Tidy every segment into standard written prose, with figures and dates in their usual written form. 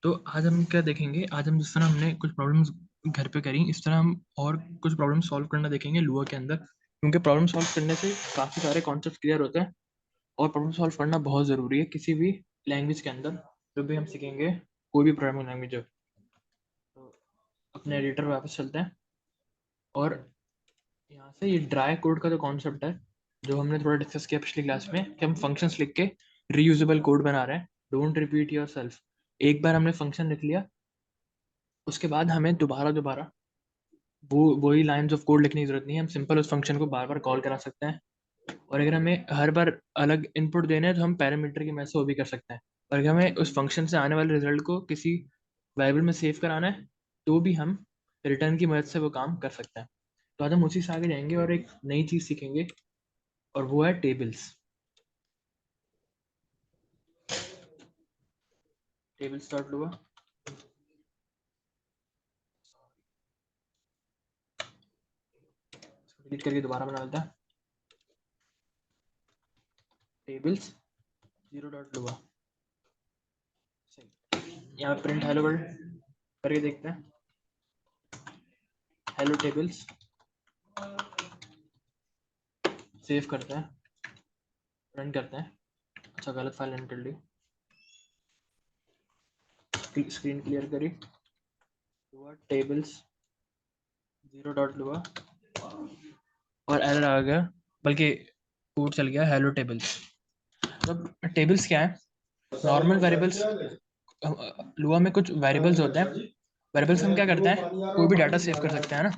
तो आज हम क्या देखेंगे, आज हम जिस तरह हमने कुछ प्रॉब्लम्स घर पे करी, इस तरह हम और कुछ प्रॉब्लम सॉल्व करना देखेंगे लुआ के अंदर, क्योंकि प्रॉब्लम सॉल्व करने से काफ़ी सारे कॉन्सेप्ट क्लियर होते हैं और प्रॉब्लम सॉल्व करना बहुत ज़रूरी है किसी भी लैंग्वेज के अंदर। जो भी हम सीखेंगे, कोई भी प्रोग्रामिंग लैंग्वेज हो। तो अपने एडिटर वापस चलते हैं और यहाँ से ये ड्राई कोड का जो कॉन्सेप्ट है, जो हमने थोड़ा डिस्कस किया पिछली क्लास में, कि हम फंक्शंस लिख के रीयूजेबल कोड बना रहे हैं। Don't repeat your self. एक बार हमने फंक्शन लिख लिया, उसके बाद हमें दोबारा दोबारा वही लाइंस ऑफ कोड लिखने की जरूरत नहीं है। हम सिंपल उस फंक्शन को बार बार कॉल करा सकते हैं। और अगर हमें हर बार अलग इनपुट देना है तो हम पैरामीटर की मदद से वो भी कर सकते हैं। और अगर हमें उस फंक्शन से आने वाले रिजल्ट को किसी वेरिएबल में सेव कराना है तो भी हम रिटर्न की मदद से वो काम कर सकते हैं। तो आज हम उसी से आगे जाएंगे और एक नई चीज़ सीखेंगे, और वो है टेबल्स। टेबल्स डॉट लुआ, डिलीट करके दोबारा बना लेता है। टेबल्स जीरो डॉट लुआ, यहाँ प्रिंट हेलो वर्ल्ड करके देखते हैं। हेलो टेबल्स, सेव करते हैं, रन करते हैं। अच्छा, गलत फाइल रन कर ली, स्क्रीन क्लियर करी। टेबल्स जीरो डॉट लुआ और एरर आ गया, बल्कि कोड चल गया हेलो टेबल्स। मतलब टेबल्स क्या है? Normal variables. लुआ में कुछ वेरिएबल्स होते हैं। वेरिएबल्स हम क्या करते हैं, कोई भी डाटा सेव कर सकते हैं ना।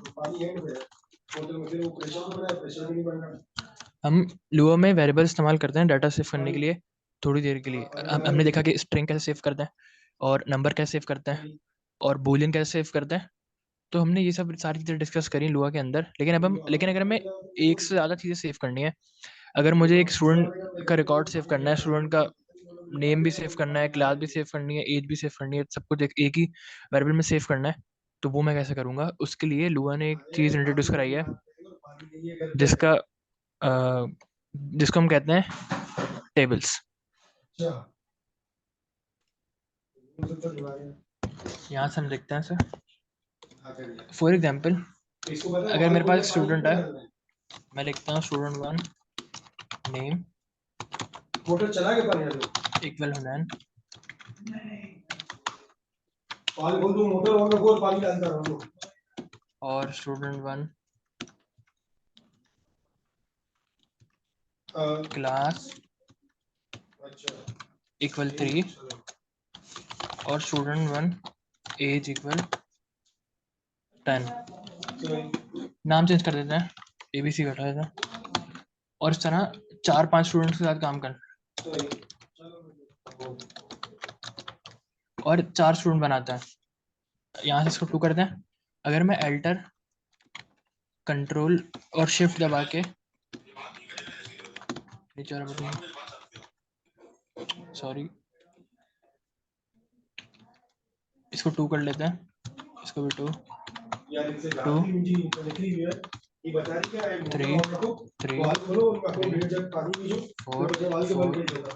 हम लुआ में वेरिएबल इस्तेमाल करते हैं डाटा सेव करने के लिए, थोड़ी देर के लिए। हमने देखा कि स्ट्रिंग कैसे सेव करते हैं, और नंबर कैसे सेव करते हैं, और बूलियन कैसे सेव करते हैं। तो हमने ये सब सारी चीज़ें डिस्कस करी लुआ के अंदर। लेकिन अगर हमें एक से ज़्यादा चीज़ें सेव करनी है, अगर मुझे एक स्टूडेंट का रिकॉर्ड सेव करना है, स्टूडेंट का नेम भी सेव करना है, क्लास भी सेव करनी है, एज भी सेव करनी है, सब कुछ एक ही वेरिएबल में सेव करना है, तो वो मैं कैसे करूँगा? उसके लिए लुआ ने एक चीज़ इंट्रोड्यूस कराई है, जिसका जिसको हम कहते हैं टेबल्स। यहाँ से हम देखते हैं सर, फॉर एग्जाम्पल अगर मेरे पास स्टूडेंट है, मैं लिखता हूँ स्टूडेंट वन नेम मोटर चला के पानी इक्वल हुनैन, पानी बोल दो, मोटर ऑन रखो और पानी डालता रहो। और स्टूडेंट वन क्लास इक्वल 3 और स्टूडेंट वन एज इक्वल 10। नाम चेंज कर देते हैं, ABC हटा देते हैं, और इस तरह 4-5 स्टूडेंट्स के साथ काम कर, और 4 स्टूडेंट बनाता है। यहाँ से इसको 2 करते हैं। अगर मैं एल्टर कंट्रोल और शिफ्ट दबा के नीचे वाला बटन, सॉरी, इसको 2 कर लेते हैं, इसको भी 2 2 3 3 4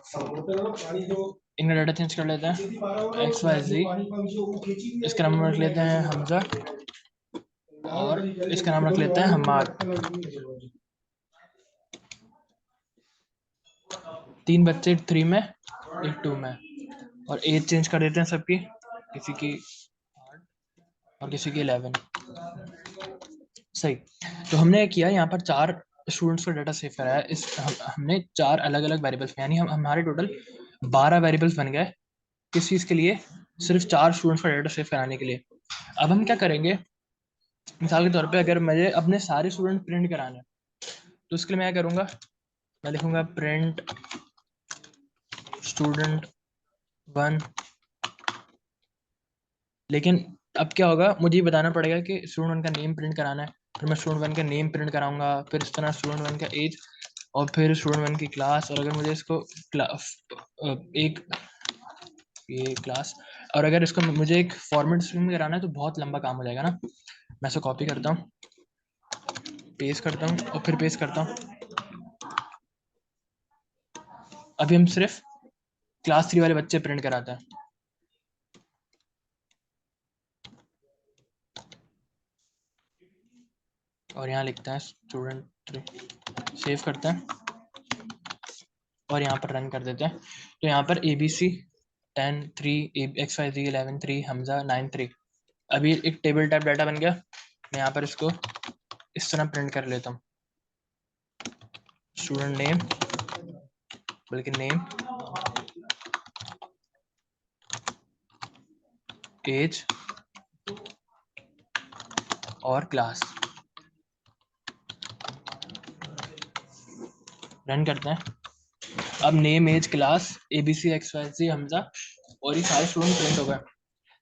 4। इनका डाटा चेंज कर लेते हैं, XYZ, इसका नाम रख लेते हैं हमजा, और इसका नाम रख लेते हैं हमाद। 3 बच्चे 3 में, एक 2 में, और एज चेंज कर देते हैं सबकी, किसी की 8 और किसी की 11। सही। तो हमने किया यहाँ पर 4 स्टूडेंट्स का डाटा सेव कराया। हमने 4 अलग अलग वेरिएबल्स में, यानी हमारे टोटल 12 वेरिएबल्स बन गए। किस चीज़ के लिए? सिर्फ 4 स्टूडेंट्स का डाटा सेव कराने के लिए। अब हम क्या करेंगे, मिसाल के तौर पे अगर मुझे अपने सारे स्टूडेंट प्रिंट कराने हैं, तो उसके लिए मैं क्या करूँगा, मैं लिखूँगा प्रिंट स्टूडेंट वन। लेकिन अब क्या होगा, मुझे ये बताना पड़ेगा कि स्टूडेंट वन का नेम प्रिंट कराना है, फिर मैं स्टूडेंट वन का नेम प्रिंट कराऊंगा, फिर इस तरह स्टूडेंट वन का एज, और फिर स्टूडेंट वन की क्लास। और अगर मुझे इसको एक ये क्लास, और अगर इसको मुझे एक फॉर्मेट स्ट्रिंग में कराना है तो बहुत लंबा काम हो जाएगा ना। मैं इसको कॉपी करता हूँ, पेस्ट करता हूँ, और फिर पेस्ट करता हूँ। अभी हम सिर्फ क्लास 3 वाले बच्चे प्रिंट कराते हैं। और यहाँ लिखते हैं स्टूडेंट 3, सेव करते हैं और यहाँ पर रन कर देते हैं। तो यहाँ पर ABC 10 3 XYZ 11 3 हमजा 9 3 अभी एक टेबल टाइप डाटा बन गया। मैं यहाँ पर इसको इस तरह प्रिंट कर लेता हूँ, स्टूडेंट नेम, बल्कि नेम, एज और क्लास। रन करते हैं। अब name, age, class, ABC XYZ Hamza और ये सारे स्टूडेंट प्रिंट हो गए।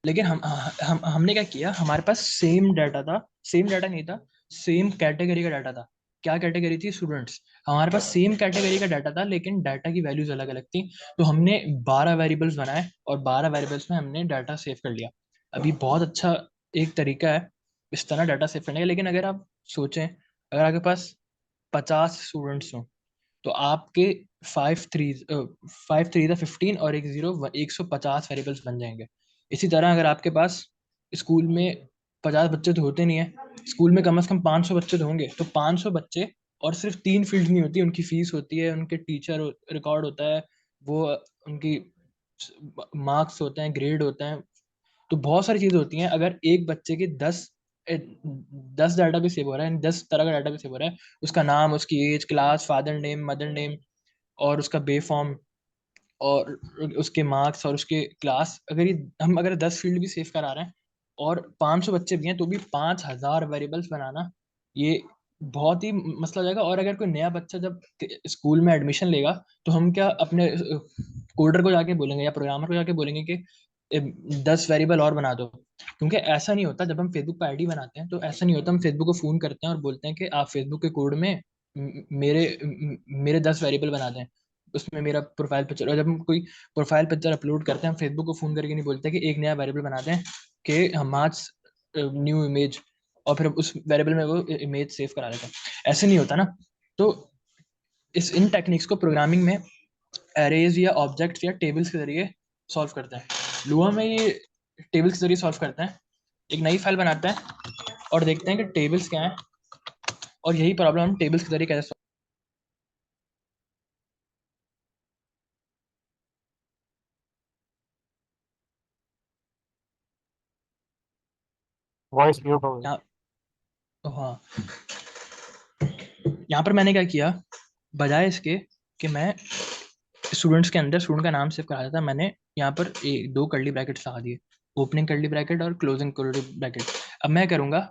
लेकिन हमने क्या किया, हमारे पास सेम डाटा था, सेम डाटा नहीं था, सेम कैटेगरी का डाटा था। क्या कैटेगरी थी? स्टूडेंट्स। हमारे पास सेम कैटेगरी का डाटा था लेकिन डाटा की वैल्यूज अलग अलग थी। तो हमने 12 वेरिएबल्स बनाए और 12 वेरिएबल्स में हमने डाटा सेव कर लिया। अभी बहुत अच्छा एक तरीका है इस तरह डाटा सेव करने का। लेकिन अगर आप सोचें, अगर आपके पास 50 स्टूडेंट्स हों तो आपके 5 3 15 और एक 0 150 वेरिएबल्स बन जाएंगे। इसी तरह अगर आपके पास स्कूल में 50 बच्चे तो होते नहीं है, स्कूल में कम से कम 500 बच्चे तो होंगे। तो 500 बच्चे और सिर्फ 3 फील्ड नहीं होती, उनकी फीस होती है, उनके टीचर रिकॉर्ड होता है, वो उनकी मार्क्स होते हैं, ग्रेड होते हैं, तो बहुत सारी चीज़ें होती हैं। अगर एक बच्चे के 10 डाटा भी सेव हो रहा है, 10 तरह का डाटा भी सेव हो रहा है, उसका नाम, उसकी age, class, father name, mother name और उसका बे फॉर्म और उसके मार्क्स और उसके क्लास, अगर ये हम अगर 10 फील्ड भी सेव करा रहे हैं और 500 बच्चे भी हैं तो भी 5000 वेरिएबल्स बनाना ये बहुत ही मसला हो जाएगा। और अगर कोई नया बच्चा जब स्कूल में एडमिशन लेगा तो हम क्या अपने कोडर को जाके बोलेंगे या प्रोग्रामर को जाके बोलेंगे कि 10 वेरिएबल और बना दो? क्योंकि ऐसा नहीं होता। जब हम फेसबुक पर आईडी बनाते हैं तो ऐसा नहीं होता, हम फेसबुक को फ़ोन करते हैं और बोलते हैं कि आप फेसबुक के कोड में मेरे 10 वेरिएबल बना दें, उसमें मेरा प्रोफाइल पिक्चर। और जब हम कोई प्रोफाइल पिक्चर अपलोड करते हैं हम फेसबुक को फ़ोन करके नहीं बोलते कि एक नया वेरिएबल बना दें कि हमाज न्यू इमेज, और फिर उस वेरिएबल में वो इमेज सेव करा देते हैं। ऐसे नहीं होता ना। तो इन टेक्निक्स को प्रोग्रामिंग में एरेज या ऑब्जेक्ट्स या टेबल्स के जरिए सॉल्व करते हैं। लुआ में ये टेबल्स के जरिए सॉल्व करते हैं। एक नई फाइल बनाते हैं और देखते हैं कि टेबल्स क्या हैं, और यही प्रॉब्लम हम टेबल्स के जरिए कैसे वॉइस म्यूट हो गई। यहाँ। हाँ, यहाँ पर मैंने क्या किया, बजाय इसके कि मैं स्टूडेंट्स के अंदर स्टूडेंट का नाम सेव करा देता, मैंने यहाँ पर दो कर्ली ब्रैकेट्स लगा दिए, ओपनिंग कर्ली ब्रैकेट और क्लोजिंग कर्ली ब्रैकेट। अब मैं करूँगा,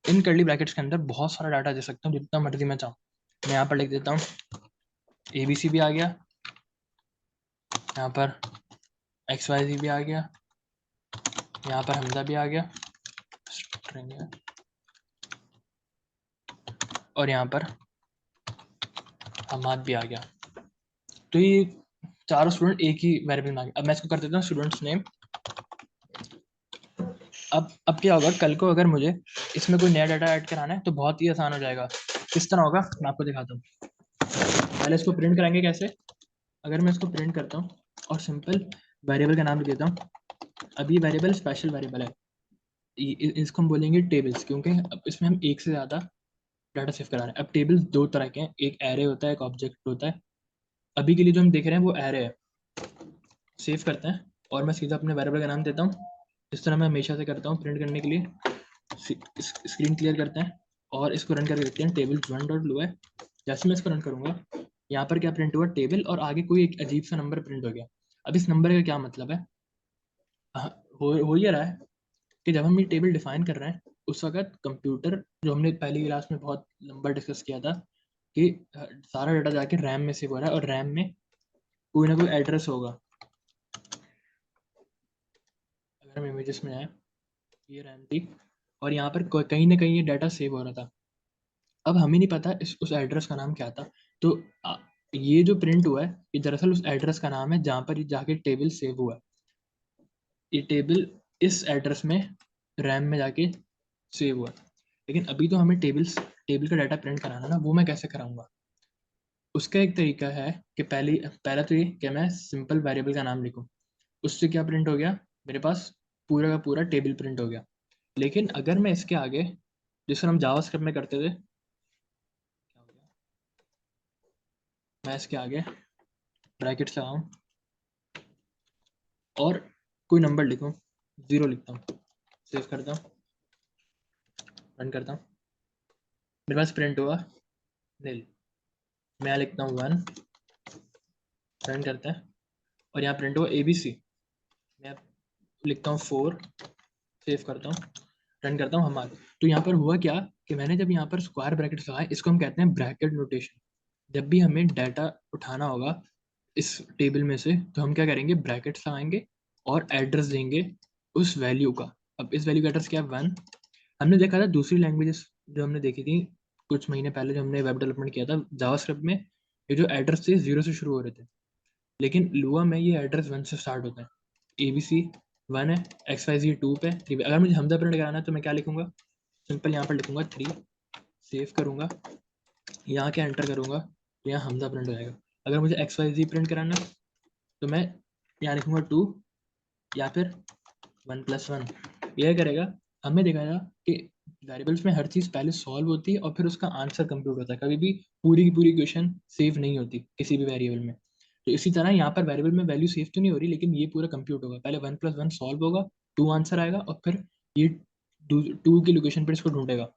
इन कर्ली ब्रैकेट्स के अंदर बहुत सारा डाटा दे सकता हूँ जितना मर्जी मैं चाहूँ। मैं यहाँ पर लिख देता हूँ ABC भी आ गया, यहाँ पर XYZ भी आ गया, यहाँ पर हमजा भी आ गया, स्ट्रिंग है, और यहाँ पर हमाद भी आ गया। तो ये चारों स्टूडेंट एक ही वेरिएबल में आ गए। अब मैं इसको कर देता हूँ स्टूडेंट्स नेम। अब क्या होगा, कल को अगर मुझे इसमें कोई नया डाटा ऐड कराना है तो बहुत ही आसान हो जाएगा। किस तरह होगा मैं आपको दिखाता हूँ। पहले इसको प्रिंट करेंगे कैसे। अगर मैं इसको प्रिंट करता हूँ और सिंपल वेरिएबल का नाम लिख देता हूँ, अब ये वेरिएबल स्पेशल वेरिएबल है, इसको हम बोलेंगे टेबल्स, क्योंकि अब इसमें हम एक से ज़्यादा डाटा सेव करा रहे हैं। अब टेबल्स दो तरह के हैं, एक एरे होता है, एक ऑब्जेक्ट होता है। अभी के लिए जो हम देख रहे हैं वो एरे है। सेव करते हैं और मैं सीधा अपने वेरिएबल का नाम देता हूँ, इस तरह मैं हमेशा से करता हूँ प्रिंट करने के लिए। स्क्रीन क्लियर करते हैं और इसको रन करके देखते हैं। टेबल वन डॉट लो है, जैसे मैं इसको रन करूँगा यहाँ पर क्या प्रिंट हुआ, टेबल, और आगे कोई एक अजीब सा नंबर प्रिंट हो गया। अब इस नंबर का क्या मतलब है, हाँ, हो ये रहा है कि जब हम ये टेबल डिफाइन कर रहे हैं उस वक्त कंप्यूटर, जो हमने पहली क्लास में बहुत लंबा डिस्कस किया था कि सारा डाटा जाके रैम में सेव हो रहा है, और रैम में कोई ना कोई एड्रेस होगा। अगर हम इमेजेस में आए, ये रैम थी और यहाँ पर कहीं ना कहीं ये डाटा सेव हो रहा था। अब हमें नहीं पता उस एड्रेस का नाम क्या था। तो ये जो प्रिंट हुआ है ये दरअसल उस एड्रेस का नाम है जहाँ पर ये जाके टेबल सेव हुआ है। ये टेबल इस एड्रेस में रैम में जाके सेव हुआ है। लेकिन अभी तो हमें टेबल का डाटा प्रिंट कराना ना, वो मैं कैसे कराऊंगा। उसका एक तरीका है कि पहला तो ये कि मैं सिंपल वेरिएबल का नाम लिखूं। उससे क्या प्रिंट हो गया, मेरे पास पूरा का पूरा टेबल प्रिंट हो गया। लेकिन अगर मैं इसके आगे जिसको हम जावास्क्रिप्ट में करते थे। क्या हो गया, मैं इसके आगे ब्रैकेट्स लगाऊं और कोई नंबर लिखूं, 0 लिखता हूँ, सेव करता हूँ, रन करता हूँ, मेरे पास प्रिंट हुआ नील। मैं लिखता हूँ 1, रन करता है और यहाँ प्रिंट हुआ ABC। मैं लिखता हूँ 4, सेव करता हूँ, रन करता हूँ हमारा। तो यहाँ पर हुआ क्या कि मैंने जब यहाँ पर स्क्वायर ब्रैकेट्स लगाए, इसको हम कहते हैं ब्रैकेट नोटेशन। जब भी हमें डाटा उठाना होगा इस टेबल में से, तो हम क्या करेंगे, ब्रैकेट्स लगाएंगे और एड्रेस देंगे उस वैल्यू का। अब इस वैल्यू का एड्रेस क्या है, 1। हमने देखा था दूसरी लैंग्वेजेस जो हमने देखी थी कुछ महीने पहले, जो हमने वेब डेवलपमेंट किया था जावास्क्रिप्ट में, ये जो एड्रेस थे 0 से शुरू हो रहे थे, लेकिन लुआ में ये एड्रेस 1 से स्टार्ट होता है। ABC 1 है, XYZ 2 पे, 3 पे। अगर मुझे हमजा प्रिंट कराना है तो मैं क्या लिखूंगा, सिंपल यहाँ पर लिखूंगा 3, सेव करूंगा, यहाँ क्या एंटर करूंगा तो यहाँ हमजा प्रिंट हो जाएगा। अगर मुझे XYZ प्रिंट कराना है तो मैं यहाँ लिखूंगा 2 या फिर 1+1। यह करेगा, हमें देखा था कि वेरिएबल्स में हर चीज़ पहले सॉल्व होती है और फिर उसका आंसर कंप्यूट होता है। कभी भी पूरी की पूरी क्वेश्चन सेव नहीं होती किसी भी वेरिएबल में। तो इसी तरह यहाँ पर वेरिएबल में वैल्यू सेव तो नहीं हो रही, लेकिन ये पूरा कंप्यूट होगा। पहले 1+1 सॉल्व होगा, 2 आंसर आएगा और फिर ये 2 की लोकेशन पर इसको ढूंढेगा।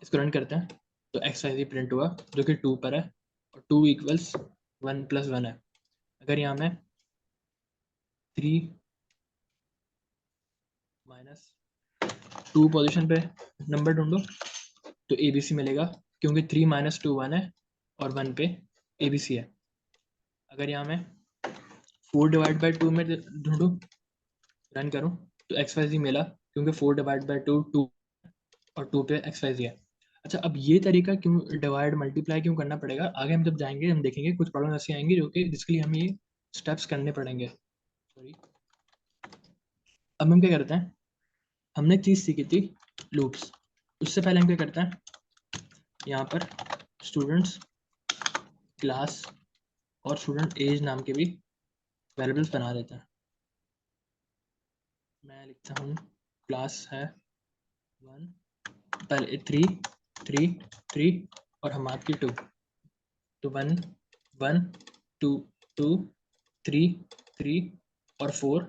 इसको रन करते हैं तो XYZ प्रिंट हुआ जो कि 2 पर है और 2 = 1+1 है। अगर यहाँ में 3 - 2 पोजीशन पे नंबर ढूंढो तो ABC मिलेगा, क्योंकि 3 - 2 1 है और 1 पे ABC है। अगर यहाँ में 4/2 में ढूंढो, रन करूँ तो XYZ मिला, क्योंकि 4/2 2 और 2 पे XYZ है। अच्छा, अब ये तरीका क्यों डिवाइड मल्टीप्लाई क्यों करना पड़ेगा, आगे हम जब जाएंगे हम देखेंगे कुछ प्रॉब्लम ऐसी आएंगी जो कि जिसके लिए हमें ये स्टेप्स करने पड़ेंगे। सॉरी, अब हम क्या करते हैं, हमने चीज़ सीखी थी लूप्स। उससे पहले हम क्या करते हैं, यहाँ पर स्टूडेंट्स क्लास और स्टूडेंट एज नाम के भी वेरिएबल्स बना देते हैं। मैं लिखता हूँ क्लास है 1, पहले 3 और हम आपकी 2, तो 1 1 2 2 3 और 4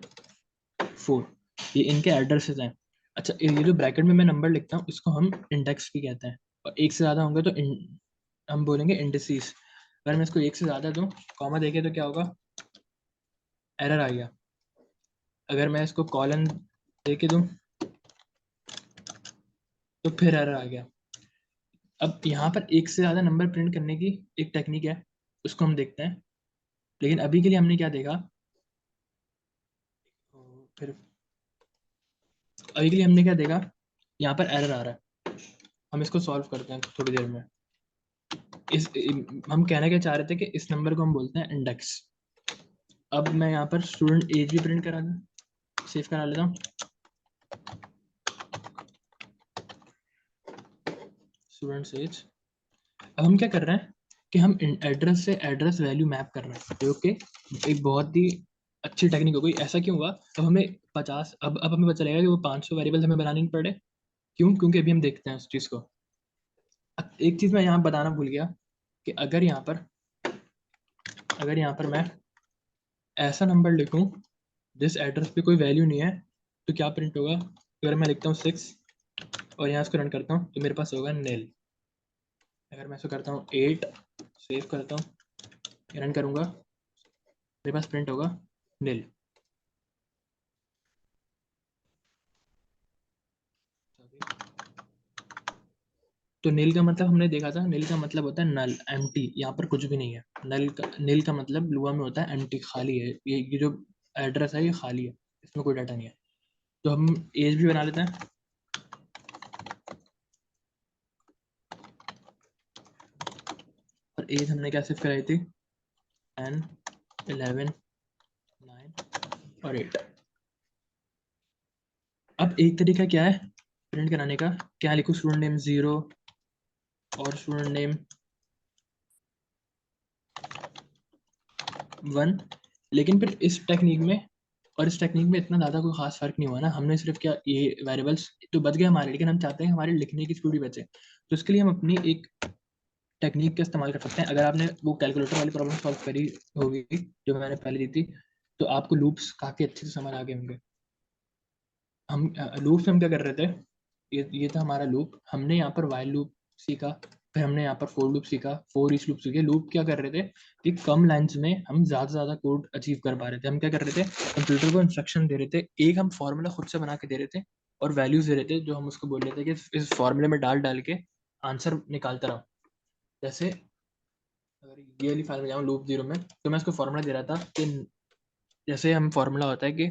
ये इनके एड्रेसेस हैं। अच्छा, ये जो ब्रैकेट में मैं नंबर लिखता हूँ इसको हम इंडेक्स भी कहते हैं, और एक से ज़्यादा होंगे तो हम बोलेंगे इंडिसेस। अगर मैं इसको एक से ज़्यादा दूँ, कॉमा देके, तो क्या होगा, एरर आ गया। अगर मैं इसको कॉलन दे के दूँ तो फिर एरर आ गया। अब यहाँ पर एक से ज़्यादा नंबर प्रिंट करने की एक टेक्निक है, उसको हम देखते हैं। लेकिन अभी के लिए हमने क्या देखा, फिर अभी के लिए हमने क्या देखा, यहाँ पर एरर आ रहा है, हम इसको सॉल्व करते हैं थोड़ी देर में। हम कहना क्या चाह रहे थे कि इस नंबर को हम बोलते हैं इंडेक्स। अब मैं यहाँ पर स्टूडेंट एज भी प्रिंट करा दूँ, सेव करा लेता हूँ, स्टूडेंट्स एज। अब हम क्या कर रहे हैं कि हम एड्रेस से एड्रेस वैल्यू मैप कर रहे हैं, जो कि एक बहुत ही अच्छी टेक्निक हो गई। ऐसा क्यों हुआ, अब हमें 50, अब हमें पता चलेगा कि वो 500 वेरिएबल्स हमें बनाने नहीं पड़े। क्यों, क्योंकि अभी हम देखते हैं उस चीज़ को। अब एक चीज़ मैं यहाँ बताना भूल गया कि अगर यहाँ पर मैं ऐसा नंबर लिखूँ जिस एड्रेस पे कोई वैल्यू नहीं है, तो क्या प्रिंट होगा। अगर मैं लिखता हूँ 6 और यहाँ इसको रन करता हूँ तो मेरे पास होगा नील। अगर मैं इसको करता हूँ 8, सेव करता हूँ, रन करूँगा, मेरे पास प्रिंट होगा नील। तो नील का मतलब हमने देखा था, नील का मतलब होता है नल, एम्प्टी। यहाँ पर कुछ भी नहीं है। नील का मतलब लुआ में होता है एम्प्टी, खाली है। ये जो एड्रेस है ये खाली है, इसमें कोई डाटा नहीं है। तो हम एज भी बना लेते हैं, और एज हमने क्या सेव कराई थी, 10 11 9 और 8। अब एक तरीका क्या है प्रिंट कराने का, क्या लिखूँ, स्टूडेंट नेम 0 और स्टूडेंट नेम 1। लेकिन फिर इस टेक्निक में और इस टेक्निक में इतना ज़्यादा कोई खास फर्क नहीं हुआ ना, हमने सिर्फ क्या ये वेरिएबल्स तो बच गए हमारे, लेकिन हम चाहते हैं हमारे लिखने की स्पीड भी बचे, तो इसके लिए हम अपनी एक टेक्निक का इस्तेमाल कर सकते हैं। अगर आपने वो कैलकुलेटर वाली प्रॉब्लम सॉल्व करी होगी जो मैंने पहले दी थी, तो आपको लूप्स काफ़ी अच्छे से समझ आ गए होंगे। हम लूप्स हम क्या कर रहे थे, ये था हमारा लूप, हमने यहाँ पर वाइल लूप सीखा, फिर हमने यहाँ पर फोर लूप सीखा, फोर ईच लूप सीखे। लूप क्या कर रहे थे कि कम लाइन्स में हम ज़्यादा से ज़्यादा कोड अचीव कर पा रहे थे। हम क्या कर रहे थे, कंप्यूटर को इंस्ट्रक्शन दे रहे थे, एक हम फॉर्मूला खुद से बना के दे रहे थे और वैल्यूज दे रहे थे जो हम उसको बोल रहे थे कि इस फॉर्मूले में डाल डाल के आंसर निकालते रहो। जैसे अगर ये वाली फाइल में जाऊँ लूप जीरो में, तो मैं उसको फॉर्मूला दे रहा था कि जैसे हम फॉर्मूला होता है कि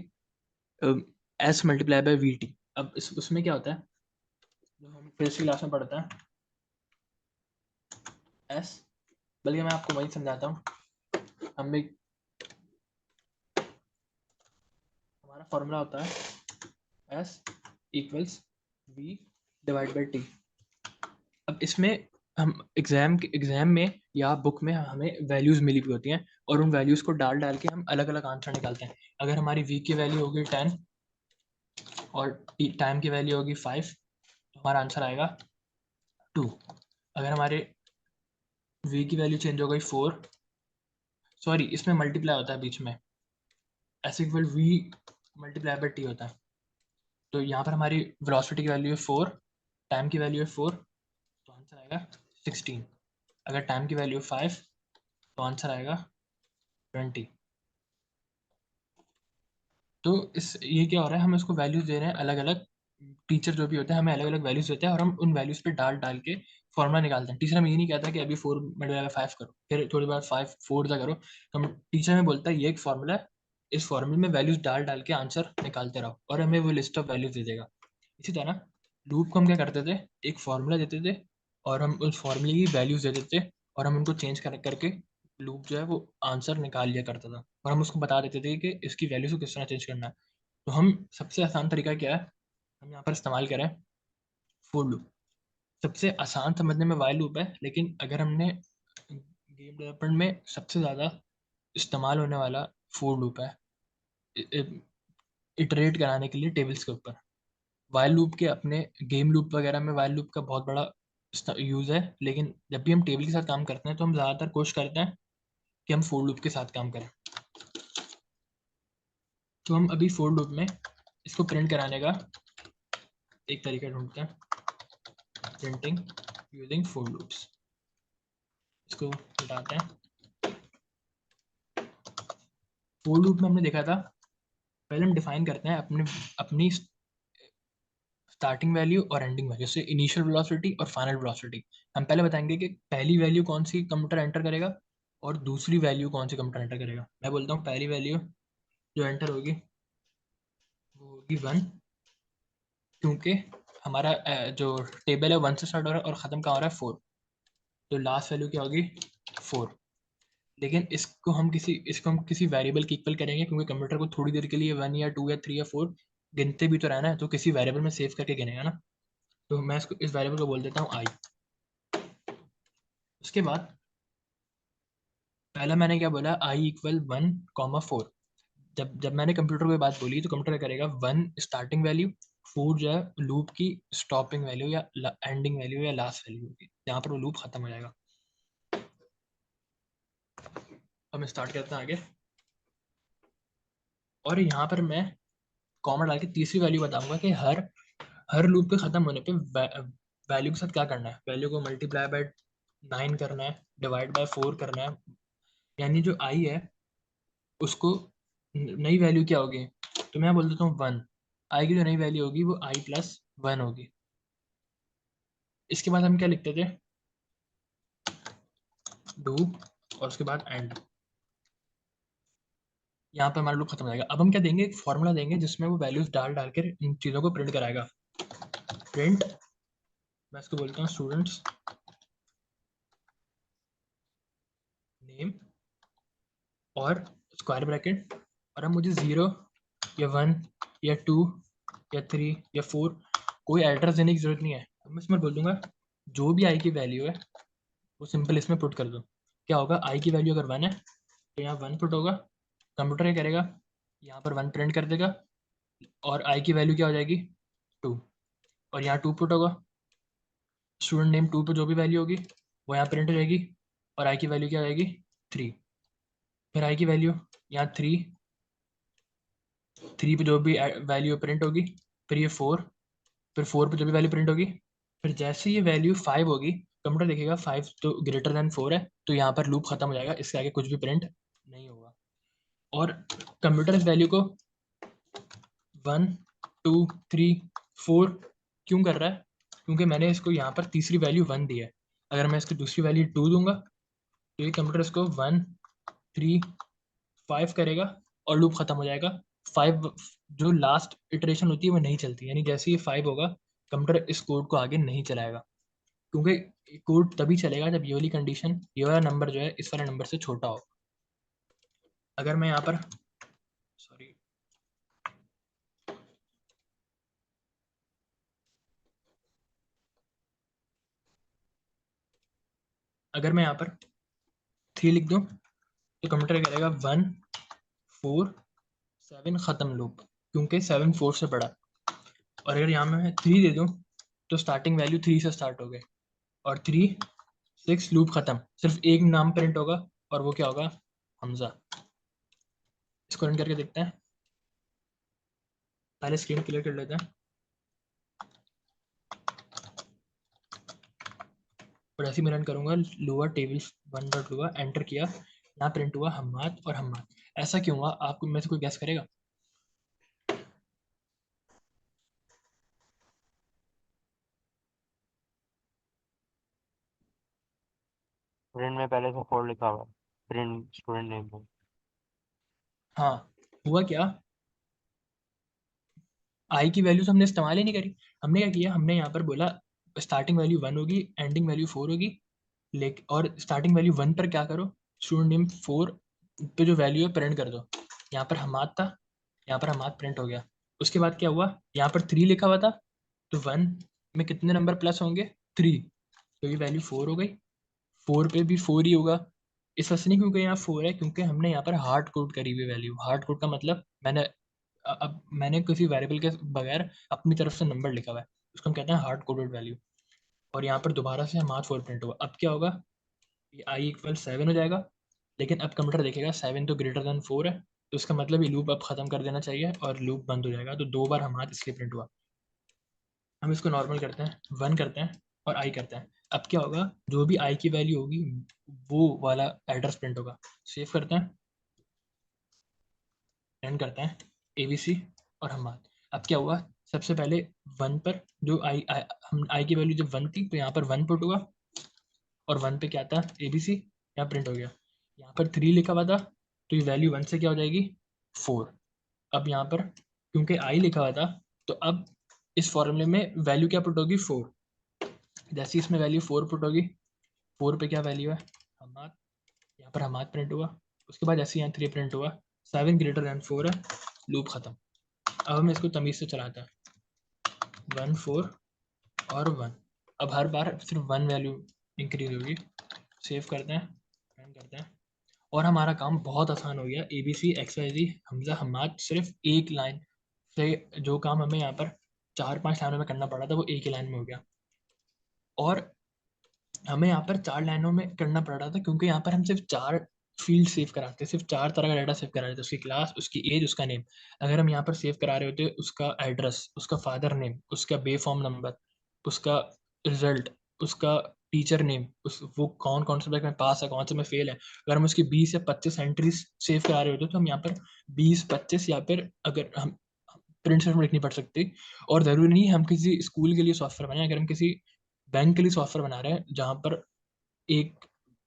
S multiply by we T. अब उसमें क्या होता है जो हम फिजिक्स क्लास में पढ़ते हैं, एस, बल्कि मैं आपको वही समझाता हूँ। हम एक हमारा फॉर्मूला होता है S equals we divide by T. अब इसमें हम एग्जाम में या बुक में हमें वैल्यूज़ मिली हुई होती हैं और उन वैल्यूज़ को डाल डाल के हम अलग अलग आंसर निकालते हैं। अगर हमारी वी की वैल्यू होगी 10 और टाइम की वैल्यू होगी 5, तो हमारा आंसर आएगा 2। अगर हमारे वी की वैल्यू चेंज हो गई 4, सॉरी इसमें मल्टीप्लाई होता है बीच में, s equal v multiply by t होता है। तो यहाँ पर हमारी वेलोसिटी की वैल्यू है 4, टाइम की वैल्यू है 4, तो आंसर आएगा 16। अगर टाइम की वैल्यू 5, तो आंसर आएगा 20। तो इस ये क्या हो रहा है, हम इसको वैल्यूज दे रहे हैं अलग अलग, टीचर जो भी होते हैं हमें अलग अलग वैल्यूज देते हैं और हम उन वैल्यूज पे डाल डाल के फॉर्मूला निकालते हैं। टीचर हमें ये नहीं कहता कि अभी 4 मल्टीप्लाई बाय 5 करो, फिर थोड़ी बार 5 4 तक करो। हम टीचर हमें बोलता है ये एक फॉर्मूला है, इस फॉर्मूले में वैल्यूज डाल डाल के आंसर निकालते रहो, और हमें वो लिस्ट ऑफ वैल्यूज दे देगा। इसी तरह लूप को हम क्या करते थे, एक फॉर्मूला देते थे और हम उस फॉर्मूले की वैल्यूज दे देते और हम उनको चेंज करके लूप जो है वो आंसर निकाल लिया करता था, और हम उसको बता देते थे कि इसकी वैल्यूज को किस तरह चेंज करना है। तो हम सबसे आसान तरीका क्या है, हम यहाँ पर इस्तेमाल करें फॉर लूप। सबसे आसान समझने में वाइल लूप है, लेकिन अगर हमने गेम डेवलपमेंट में सबसे ज़्यादा इस्तेमाल होने वाला फॉर लूप है इटरेट कराने के लिए टेबल्स के ऊपर। वाइल लूप के अपने गेम लूप वगैरह में वाइल लूप का बहुत बड़ा यूज़ है, लेकिन जब भी हम टेबल के साथ काम करते हैं तो हम ज़्यादातर कोशिश करते हैं कि हम फॉर लूप के साथ काम करें। तो हम अभी फॉर लूप में इसको प्रिंट कराने का एक तरीका ढूंढते हैं, प्रिंटिंग यूजिंग फॉर लूप्स। इसको हटाते हैं। फॉर लूप में हमने देखा था, पहले हम डिफाइन करते हैं अपनी स्टार्टिंग वैल्यू और एंडिंग वैल्यू से, इनिशियल वेलोसिटी और फाइनल वेलोसिटी। हम पहले बताएंगे कि पहली वैल्यू कौन सी कंप्यूटर एंटर करेगा और दूसरी वैल्यू कौन सी कंप्यूटर एंटर करेगा। मैं बोलता हूँ पहली वैल्यू जो एंटर होगी वो होगी 1, क्योंकि हमारा जो टेबल है 1 से स्टार्ट हो रहा है और ख़त्म कहाँ हो रहा है 4, तो लास्ट वैल्यू क्या होगी 4। लेकिन इसको हम किसी वेरिएबल की इक्वल करेंगे, क्योंकि कंप्यूटर को थोड़ी देर के लिए 1 या 2 या 3 या 4 गिनते भी तो रहना है, तो किसी वेरिएबल में सेव करके गिनेगा ना। तो मैं इस वेरिएबल को बोल देता हूँ आई। उसके बाद पहला मैंने क्या बोला, आई इक्वल 1,4। जब मैंने कंप्यूटर को ये बात बोली तो कंप्यूटर क्या करेगा, 1 स्टार्टिंग वैल्यू, 4 जो है लूप की स्टॉपिंग वैल्यू या एंडिंग वैल्यू या लास्ट वैल्यू होगी, जहाँ पर वो लूप खत्म हो जाएगा। अब मैं स्टार्ट करता हूँ आगे, और यहाँ पर मैं कॉमा डाल के तीसरी वैल्यू बताऊंगा कि हर लूप के खत्म होने पे वैल्यू के साथ क्या करना है। वैल्यू को मल्टीप्लाई बाय 9 करना है, डिवाइड बाय 4 करना है, यानी जो आई है उसको नई वैल्यू क्या होगी, तो मैं बोल देता हूँ 1। आई की जो नई वैल्यू होगी वो आई प्लस 1 होगी। इसके बाद हम क्या लिखते थे, डू, और उसके बाद एंड। यहाँ पे हमारा लूप खत्म हो जाएगा। अब हम क्या देंगे, एक फॉर्मूला देंगे जिसमें वो वैल्यूज डाल डाल कर इन चीज़ों को प्रिंट कराएगा। प्रिंट, मैं इसको बोलता हूँ स्टूडेंट्स नेम और स्क्वायर ब्रैकेट, और अब मुझे 0 या 1 या 2 या 3 या 4 कोई एड्रेस देने की जरूरत नहीं है। अब मैं इसमें बोल दूंगा जो भी आई की वैल्यू है वो सिंपल इसमें पुट कर दो। क्या होगा, आई की वैल्यू अगर 1 है तो यहाँ 1 पुट होगा। कंप्यूटर क्या करेगा, यहाँ पर 1 प्रिंट कर देगा और आई की वैल्यू क्या हो जाएगी 2, और यहाँ 2 पुट होगा। स्टूडेंट नेम 2 पे जो भी वैल्यू होगी वो यहाँ प्रिंट हो जाएगी, और आई की वैल्यू क्या हो जाएगी 3। फिर आई की वैल्यू यहाँ 3 पे जो भी वैल्यू प्रिंट होगी, फिर ये 4, फिर 4 पे जो भी वैल्यू प्रिंट होगी, फिर जैसे ये वैल्यू 5 होगी कंप्यूटर देखेगा 5 तो ग्रेटर देन 4 है, तो यहाँ पर लूप खत्म हो जाएगा, इसके आगे कुछ भी प्रिंट नहीं होगा। और कंप्यूटर इस वैल्यू को 1 2 3 4 क्यों कर रहा है? क्योंकि मैंने इसको यहाँ पर तीसरी वैल्यू 1 दी है। अगर मैं इसकी दूसरी वैल्यू 2 दूंगा तो ये कंप्यूटर इसको 1 3 5 करेगा और लूप खत्म हो जाएगा। 5 जो लास्ट इटरेशन होती है वो नहीं चलती, यानी जैसे ही 5 होगा कंप्यूटर इस कोड को आगे नहीं चलाएगा, क्योंकि कोड तभी चलेगा जब ये वाली कंडीशन, ये वाला नंबर जो है इस वाले नंबर से छोटा हो। अगर मैं यहाँ पर सॉरी अगर मैं यहाँ पर 3 लिख दूँ तो कंप्यूटर करेगा 1 4 7 खत्म लूप, क्योंकि 7 4 से बड़ा। और अगर यहाँ मैं 3 दे दूँ तो स्टार्टिंग वैल्यू 3 से स्टार्ट हो गई, और 3 6 लूप खत्म, सिर्फ एक नाम प्रिंट होगा और वो क्या होगा हमजा। इसको रन करके देखते हैं, पहले स्क्रीन क्लियर कर लेते हैं। और ऐसे ही मैं रन करूंगा लोअर टेबल 1.lua, एंटर किया, यहाँ प्रिंट हुआ हम्माद और हम्माद। ऐसा क्यों हुआ आपको में से कोई गैस करेगा? प्रिंट में पहले से 4 लिखा हुआ है, प्रिंट स्टूडेंट नेम में। हाँ, हुआ क्या, आई की वैल्यू तो हमने इस्तेमाल ही नहीं करी। हमने क्या किया, हमने यहाँ पर बोला स्टार्टिंग वैल्यू 1 होगी, एंडिंग वैल्यू 4 होगी, लेकिन और स्टार्टिंग वैल्यू 1 पर क्या करो, स्टूडेंट नेम 4 पे जो वैल्यू है प्रिंट कर दो। यहाँ पर हमाद था, यहाँ पर हमाद प्रिंट हो गया। उसके बाद क्या हुआ, यहाँ पर 3 लिखा हुआ था, तो 1 में कितने नंबर प्लस होंगे 3, तो ये वैल्यू 4 हो गई। 4 पे भी 4 ही होगा, इस वजह से नहीं क्योंकि यहाँ 4 है, क्योंकि हमने यहाँ पर हार्ड कोड करी हुई वैल्यू। हार्ड कोड का मतलब अब मैंने किसी वेरिएबल के बगैर अपनी तरफ से नंबर लिखा हुआ है, उसको हम कहते हैं हार्ड कोडेड वैल्यू। और यहाँ पर दोबारा से हमारा 4 प्रिंट हुआ। अब क्या होगा, ये आई इक्वल 7 हो जाएगा, लेकिन अब कंप्यूटर देखेगा 7 तो ग्रेटर देन 4 है, तो इसका मतलब ये लूप अब खत्म कर देना चाहिए और लूप बंद हो जाएगा। तो 2 बार हमारा इसलिए प्रिंट हुआ। हम इसको नॉर्मल करते हैं, 1 करते हैं और आई करते हैं। अब क्या होगा, जो भी आई की वैल्यू होगी वो वाला एड्रेस प्रिंट होगा। सेव करते हैं, रन करते हैं, ABC और हम बात। अब क्या हुआ, सबसे पहले 1 पर जो हम आई की वैल्यू जब 1 थी तो यहाँ पर 1 पुट हुआ, और 1 पे क्या था ABC, यहाँ प्रिंट हो गया। यहाँ पर 3 लिखा हुआ था, तो ये वैल्यू 1 से क्या हो जाएगी 4। अब यहाँ पर क्योंकि आई लिखा हुआ था, तो अब इस फॉर्मूले में वैल्यू क्या पुट होगी 4। जैसे इसमें वैल्यू 4 पुट होगी, 4 पे क्या वैल्यू है हमाद, यहाँ पर हमाद प्रिंट हुआ। उसके बाद जैसे यहाँ 3 प्रिंट हुआ, 7 ग्रेटर देन 4 है, लूप खत्म। अब हम इसको तमीज़ से चलाते हैं, 1 4 और 1। अब हर बार सिर्फ 1 वैल्यू इंक्रीज होगी। सेव करते हैं, रन करते हैं, और हमारा काम बहुत आसान हो गया। ABC XYZ हमजा हम्माद सिर्फ एक लाइन से, जो काम हमें यहाँ पर 4-5 लाइनों में करना पड़ा था वो एक ही लाइन में हो गया। और हमें यहाँ पर 4 लाइनों में करना पड़ रहा था क्योंकि यहाँ पर हम सिर्फ 4 फील्ड सेव कराते, सिर्फ 4 तरह का डाटा सेव करा रहे थे, उसकी क्लास, उसकी एज, उसका नेम। अगर हम यहाँ पर सेव करा रहे होते उसका एड्रेस, उसका फादर नेम, उसका बे फॉर्म नंबर, उसका रिजल्ट, उसका टीचर नेम, उस वो कौन कौन से में पास है, कौन से में फेल है, अगर हम उसकी 20 या 25 एंट्रीज सेव करा रहे होते तो हम यहाँ पर 20-25 या फिर अगर हम प्रिंट स्टेटमेंट लिखनी पड़ सकती। और ज़रूरी नहीं हम किसी स्कूल के लिए सॉफ्टवेयर बनाएं, अगर हम किसी बैंक के लिए सॉफ्टवेयर बना रहे हैं जहाँ पर एक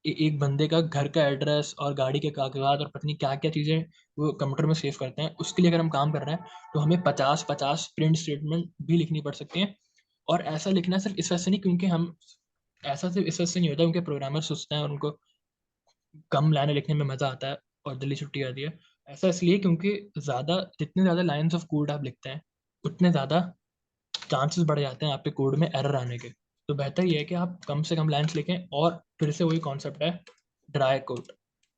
एक बंदे का घर का एड्रेस और गाड़ी के कागजात और पता नहीं क्या क्या चीज़ें वो कंप्यूटर में सेव करते हैं, उसके लिए अगर हम काम कर रहे हैं तो हमें 50-50 प्रिंट स्टेटमेंट भी लिखनी पड़ सकती हैं। और ऐसा लिखना सिर्फ इस वजह से नहीं क्योंकि हम, ऐसा सिर्फ इस वजह से नहीं होता क्योंकि प्रोग्रामर सोचते हैं और उनको कम लाइनें लिखने में मज़ा आता है और जल्दी छुट्टी आती है। ऐसा इसलिए क्योंकि जितने ज़्यादा लाइन्स ऑफ कोड आप लिखते हैं उतने ज़्यादा चांसेस बढ़ जाते हैं आपके कोड में एरर आने के। तो बेहतर ये है कि आप कम से कम लाइन्स लिखें। और फिर से वही कॉन्सेप्ट है, ड्राई कोड।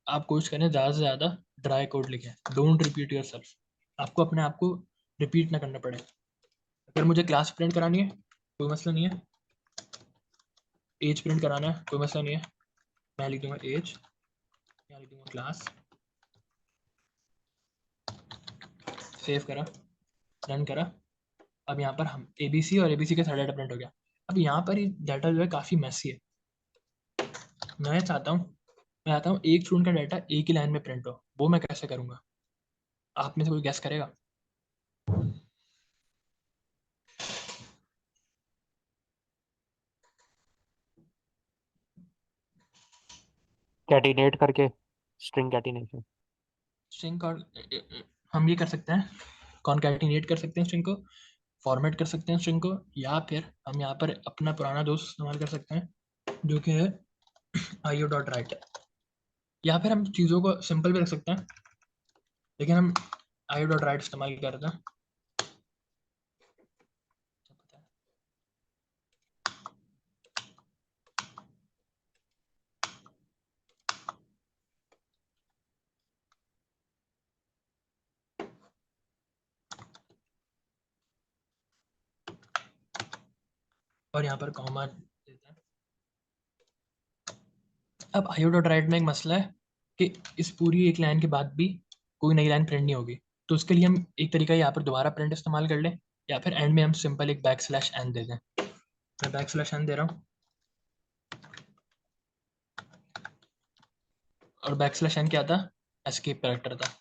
आप कोशिश करें ज़्यादा से ज़्यादा ड्राई कोड लिखें, डोंट रिपीट योर सेल्फ। आपको अपने आप को रिपीट ना करना पड़े। अगर मुझे क्लास प्रिंट करानी है कोई मसला नहीं है, एज प्रिंट कराना है कोई मसला नहीं है, मैं लिख दूंगा एज, यहाँ लिख दूंगा क्लास, सेव करा, रन करा। अब यहाँ पर हम ABC और ABC का सारा डाटा प्रिंट हो गया। अब यहाँ पर ये डाटा जो है काफ़ी मैसी है। मैं चाहता हूँ एक स्टूडेंट का डाटा एक ही लाइन में प्रिंट हो, वो मैं कैसे करूँगा? आप में से कोई गैस करेगा? कैटिनेट करके, स्ट्रिंग कैटिनेशन। स्ट्रिंग का हम ये कर सकते हैं, कॉन्कैटिनेट कर सकते हैं स्ट्रिंग को, फॉर्मेट कर सकते हैं स्ट्रिंग को, या फिर हम यहाँ पर अपना पुराना दोस्त इस्तेमाल कर सकते हैं जो कि है io.write, या फिर हम चीज़ों को सिंपल भी रख सकते हैं, लेकिन हम io.write इस्तेमाल करते हैं। और यहाँ पर कॉमा देते हैं। अब io.write में एक मसला है कि इस पूरी एक लाइन के बाद भी कोई नई लाइन प्रिंट नहीं होगी, तो उसके लिए हम एक तरीका यहाँ पर दोबारा प्रिंट इस्तेमाल कर लें, या फिर एंड में हम सिंपल एक \n दे दें। मैं \n दे रहा हूँ, और \n क्या था? एस्केप कैरेक्टर था।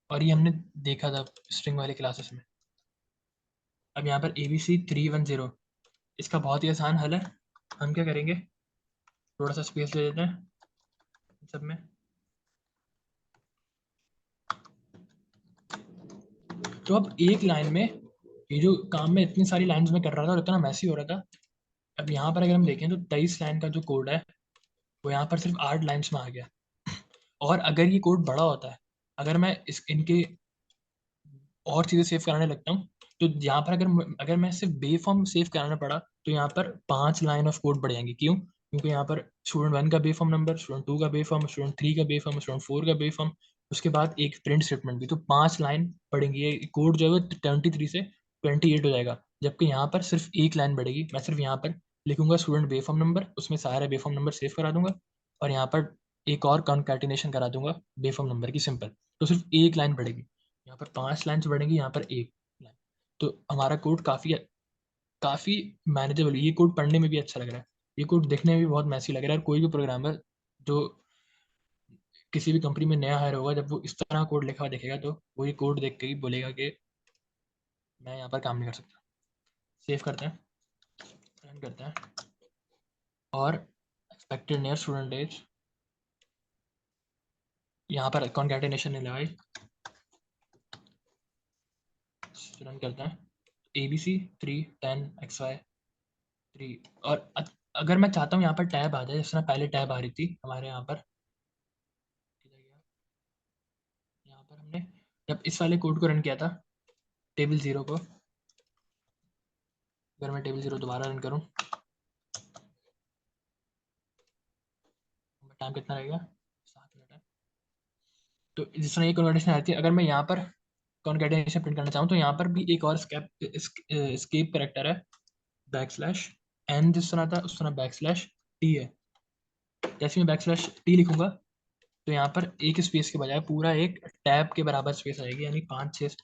और ये हमने देखा था स्ट्रिंग वाले क्लासेस में। अब यहाँ पर ABC310, इसका बहुत ही आसान हल है। हम क्या करेंगे, थोड़ा सा स्पेस ले देते हैं इन सब में। तो अब एक लाइन में ये जो काम मैं इतनी सारी लाइंस में कर रहा था और इतना मैसी हो रहा था, अब यहाँ पर अगर हम देखें तो 23 लाइन का जो कोड है वो यहाँ पर सिर्फ 8 लाइंस में आ गया। और अगर ये कोड बड़ा होता है, अगर मैं इनके और चीज़ें सेव कराने लगता हूँ, तो यहाँ पर अगर मैं सिर्फ बे फॉर्म सेव कराना पड़ा तो यहाँ पर 5 लाइन ऑफ कोड बढ़ जाएंगी। क्यों? क्योंकि यहाँ पर स्टूडेंट 1 का बे फॉर्म नंबर, स्टूडेंट 2 का बे फॉर्म, स्टूडेंट 3 का बे फॉर्म, स्टूडेंट 4 का बे फॉर्म, उसके बाद एक प्रिंट स्टेटमेंट भी, तो 5 लाइन बढ़ेंगी। ये कोड जो है 23 से 28 हो जाएगा, जबकि यहाँ पर सिर्फ एक लाइन बढ़ेगी। मैं सिर्फ यहाँ पर लिखूंगा स्टूडेंट बे फॉर्म नंबर, उसमें सारे बे फॉर्म नंबर सेव करा दूंगा, और यहाँ पर एक और कॉन्कैटिनेशन करा दूंगा बे फॉर्म नंबर की, सिंपल। तो सिर्फ एक लाइन बढ़ेगी, यहाँ पर 5 लाइन्स बढ़ेंगी, यहाँ पर एक लाइन। तो हमारा कोड काफ़ी काफ़ी मैनेजेबल, ये कोड पढ़ने में भी अच्छा लग रहा है, ये कोड देखने में भी बहुत मैसी लग रहा है। और कोई भी प्रोग्रामर जो किसी भी कंपनी में नया हायर होगा, जब वो इस तरह कोड लिखा हुआ देखेगा तो वो ये कोड देख के ही बोलेगा कि मैं यहाँ पर काम नहीं कर सकता। सेव करते हैं, रन करते हैं, और एक्सपेक्टेड नियर स्टूडेंट एज, यहाँ पर कॉन्कैटिनेशन ने लगाई, रन करते हैं। ABC 3 10 XY 3। और अगर मैं चाहता हूँ यहाँ पर टैब आ जाए, जिस तरह पहले टैब आ रही थी हमारे यहाँ पर, किधर गया? यहाँ पर हमने जब इस वाले कोड को रन किया था, टेबल 0 को, अगर मैं टेबल 0 दोबारा रन करूँ, टाइम कितना रहेगा? 7 मिनट है। तो जिस तरह ये कन्वर्टेशन आती है, अगर मैं यहाँ पर कॉन्कैटिनेशन प्रिंट करना चाहूँ तो यहाँ पर भी एक और स्केप करेक्टर है, \n, जिस तरह था उस तरह \t है। जैसे मैं \t लिखूंगा तो यहाँ पर एक स्पेस के बजाय पूरा एक टैब के बराबर स्पेस आएगी, यानी 5-6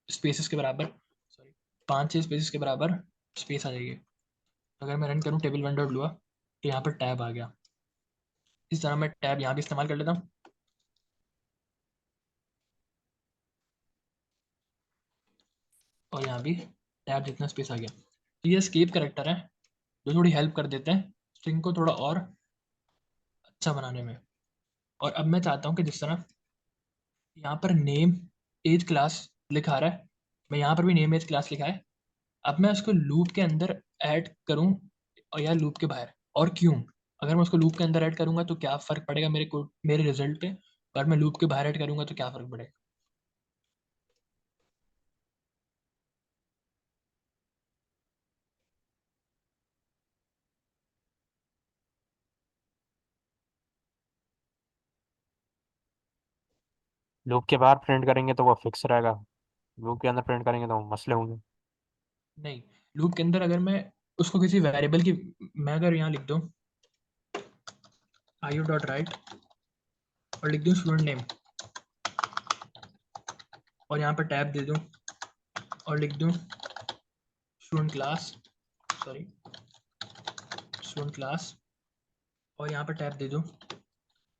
स्पेसेस के बराबर, सॉरी, 5-6 स्पेसेस के बराबर स्पेस आ जाएगी। अगर मैं रन करूँ table1.lua तो यहाँ पर टैब आ गया। इस तरह मैं टैब यहाँ भी इस्तेमाल कर लेता हूँ, और यहाँ भी टैब जितना स्पेस आ गया। तो ये एस्केप करेक्टर है जो थोड़ी हेल्प कर देते हैं स्ट्रिंग को थोड़ा और अच्छा बनाने में। और अब मैं चाहता हूँ कि जिस तरह यहाँ पर नेम एज क्लास लिखा रहा है, मैं यहाँ पर भी नेम एज क्लास लिखा है, अब मैं उसको लूप के अंदर ऐड करूँ और या लूप के बाहर, और क्यों? अगर मैं उसको लूप के अंदर ऐड करूँगा तो क्या फ़र्क पड़ेगा मेरे कोड, मेरे रिजल्ट पे? और मैं लूप के बाहर ऐड करूँगा तो क्या फ़र्क पड़ेगा? लूप के बाहर प्रिंट करेंगे तो वो फिक्स रहेगा, लूप के अंदर प्रिंट करेंगे तो मसले होंगे। नहीं, लूप के अंदर अगर मैं उसको किसी वेरिएबल की, मैं अगर यहाँ लिख दूँ आयु डॉट राइट और लिख दूँ स्टूडेंट नेम और यहाँ पर टैब दे दूँ और लिख दूँ student class, sorry student class, और यहाँ पर टैब दे दूँ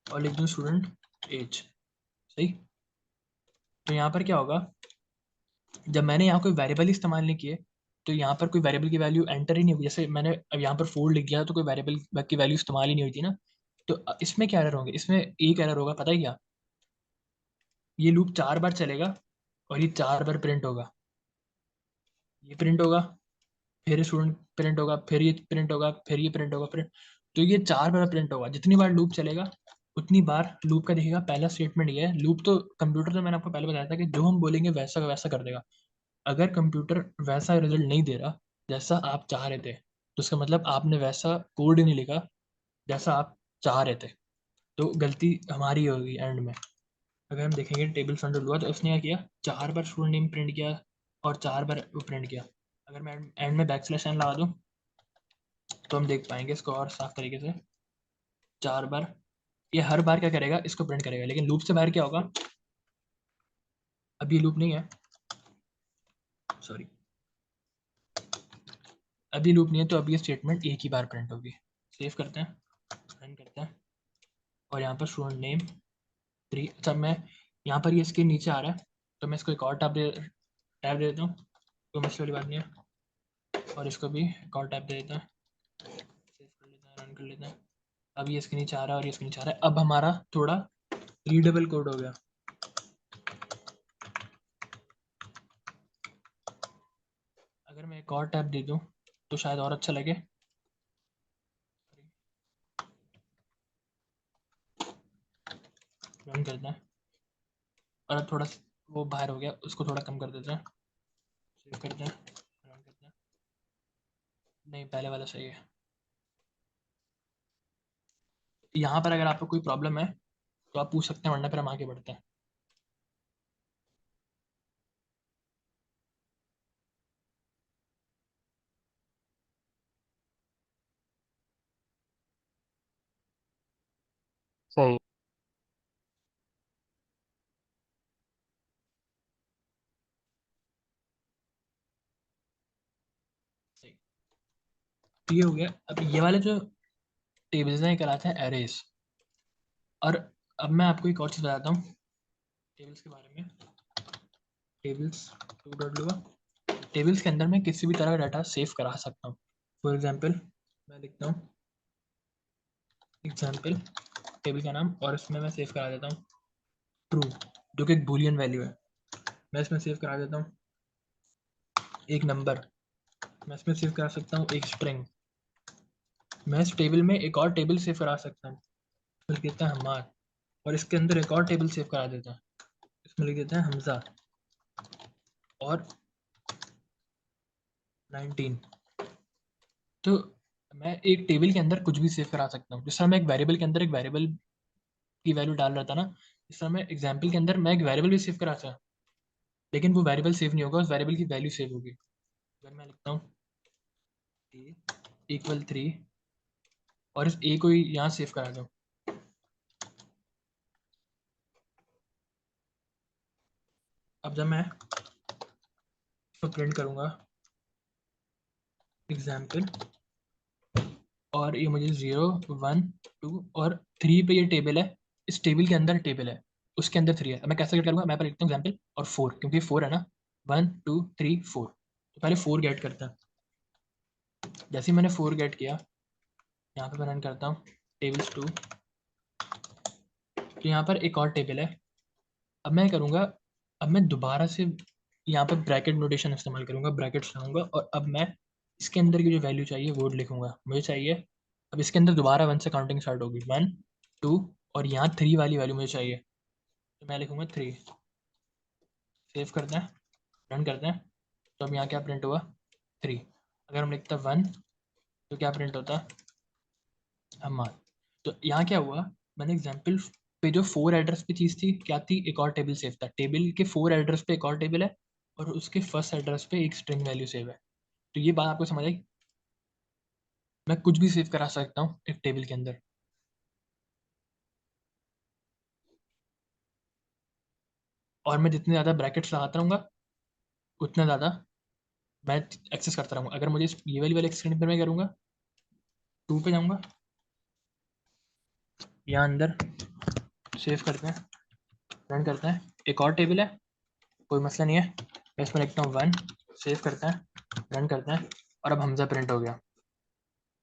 और लिख दूँ स्टूडेंट एज, सही। तो यहाँ पर क्या होगा, जब मैंने यहाँ कोई वेरिएबल इस्तेमाल नहीं किए तो यहाँ पर कोई वेरिएबल की वैल्यू एंटर ही नहीं होगी। जैसे मैंने अब यहाँ पर 4 लिख दिया तो कोई वेरिएबल की वैल्यू इस्तेमाल ही नहीं हुई थी ना। तो इसमें क्या एरर होंगे, इसमें एक एरर होगा, पता है क्या, ये लूप 4 बार चलेगा और ये 4 बार प्रिंट होगा, ये प्रिंट होगा, फिर स्टूडेंट प्रिंट होगा, फिर ये प्रिंट होगा, फिर ये प्रिंट होगा, फिर, तो ये 4 बार प्रिंट होगा। जितनी बार लूप चलेगा उतनी बार लूप का देखिएगा। पहला स्टेटमेंट ये है, लूप तो कंप्यूटर तो मैंने आपको पहले बताया था कि जो हम बोलेंगे वैसा का वैसा कर देगा। अगर कंप्यूटर वैसा रिजल्ट नहीं दे रहा जैसा आप चाह रहे थे तो उसका मतलब आपने वैसा कोड ही नहीं लिखा जैसा आप चाह रहे थे, तो गलती हमारी होगी एंड में। अगर हम देखेंगे टेबल फ्रंट हुआ तो उसने क्या किया, 4 बार स्टूडेंट नेम प्रिंट किया और 4 बार वो प्रिंट किया। अगर मैं एंड में बैक स्लैश एन लगा दूँ तो हम देख पाएंगे इसको और साफ तरीके से। 4 बार, ये हर बार क्या करेगा, इसको प्रिंट करेगा। लेकिन लूप से बाहर क्या होगा, अब ये लूप नहीं है, सॉरी, अभी लूप नहीं है तो अब ये स्टेटमेंट एक ही बार प्रिंट होगी। सेव करते हैं, रन करते हैं, और यहाँ पर स्टूडेंट नेम 3, अच्छा मैं यहाँ पर ये इसके नीचे आ रहा है तो मैं इसको एक और टैब दे देता हूँ, कोई मसले वाली बात नहीं है। और इसको भी एक और टैब दे देता है, सेव कर लेते हैं, रन कर लेते हैं। अब ये इसके नीचे आ रहा है और ये इसके नीचे आ रहा है। अब हमारा थोड़ा रीडेबल कोड हो गया। अगर मैं एक और टैब दे दूँ तो शायद और अच्छा लगे। रन करते हैं, और अब थोड़ा वो बाहर हो गया, उसको थोड़ा कम कर देते हैं, सेव करते हैं, रन करते हैं। नहीं, पहले वाला सही है। यहाँ पर अगर आपको कोई प्रॉब्लम है तो आप पूछ सकते हैं, वरना फिर हम आगे बढ़ते हैं। सही। सही, तो ये हो गया। अब ये वाले जो टेबल्स हैं ये कराते हैं एरेज। और अब मैं आपको एक और चीज़ बताता हूँ टेबल्स के बारे में। टेबल्स टू डॉट लूँगा, टेबल्स के अंदर मैं किसी भी तरह का डाटा सेव करा सकता हूँ। फॉर एग्जाम्पल मैं लिखता हूँ एग्जाम्पल टेबल का नाम, और इसमें मैं सेव करा देता हूँ ट्रू, जो कि एक बूलियन वैल्यू है। मैं इसमें सेव करा देता हूँ एक नंबर, मैं इसमें सेव करा सकता हूँ एक स्ट्रिंग। मैं इस टेबल में एक और टेबल सेव करा सकता हूँ, इसमें लिख देता है हमार, और इसके अंदर एक और टेबल सेव करा देता है, इसमें लिख देता है हमजा और 19। तो मैं एक टेबल के अंदर कुछ भी सेव करा सकता हूँ। जिस तरह मैं एक वेरिएबल के अंदर एक वेरिएबल की वैल्यू डाल रहा था ना, इस तरह मैं एग्जाम्पल के अंदर मैं एक वेरिएबल भी सेव करा सकता, लेकिन वो वेरिएबल सेव नहीं होगा, उस वेरिएबल की वैल्यू सेव होगी। अगर मैं लिखता हूँ ए इक्वल 3 और इस ए को यहाँ सेव करा दूँ, अब जब मैं इसको प्रिंट करूँगा एग्जाम्पल, और ये मुझे 0 1 2 और 3 पे ये टेबल है, इस टेबल के अंदर टेबल है, उसके अंदर 3 है। अब मैं कैसे गेट करूँगा, मैं पर लिखता हूँ एग्जाम्पल और 4, क्योंकि 4 है ना, 1 2 3 4, तो पहले 4 गेट करता है। जैसे ही मैंने 4 गेट किया, यहाँ पे मैं रन करता हूँ टेबल्स 2, तो यहाँ पर एक और टेबल है। अब मैं करूँगा, अब मैं दोबारा से यहाँ पर ब्रैकेट नोटेशन इस्तेमाल करूँगा, ब्रैकेट्स लगाऊंगा, और अब मैं इसके अंदर की जो वैल्यू चाहिए वो लिखूंगा, मुझे चाहिए। अब इसके अंदर दोबारा 1 से काउंटिंग स्टार्ट होगी, 1 2, और यहाँ 3 वाली वैल्यू मुझे चाहिए, तो मैं लिखूंगा 3। सेव करते हैं, रन करते हैं, तो अब यहाँ क्या प्रिंट हुआ, 3। अगर हम लिखते हैं 1 तो क्या प्रिंट होता, हमार। तो यहाँ क्या हुआ, मैंने एग्जाम्पल पे जो 4 एड्रेस पे चीज थी क्या थी, एक और टेबल सेव था। टेबल के 4 एड्रेस पे एक और टेबल है और उसके फर्स्ट एड्रेस पे एक स्ट्रिंग वैल्यू सेव है। तो ये बात आपको समझ आई? मैं कुछ भी सेव करा सकता हूँ एक टेबल के अंदर। और मैं जितने ज़्यादा ब्रैकेट्स लगाता रहूँगा उतना ज़्यादा मैं एक्सेस करता रहूँगा। अगर मुझे ये वाली स्क्रीन पर मैं करूँगा, 2 पे जाऊँगा, यहाँ अंदर सेव करते हैं, रन करते हैं, एक और टेबल है, कोई मसला नहीं है, मैं इसमें लिखता हूँ 1, सेव करते हैं, रन करते हैं, और अब हमजा प्रिंट हो गया।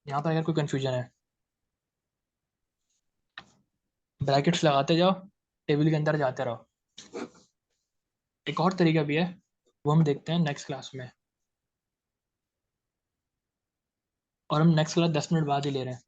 यहाँ पर अगर कोई कन्फ्यूजन है, ब्रैकेट्स लगाते जाओ, टेबल के अंदर जाते रहो। एक और तरीका भी है, वो हम देखते हैं नेक्स्ट क्लास में, और हम नेक्स्ट क्लास 10 मिनट बाद ही ले रहे हैं।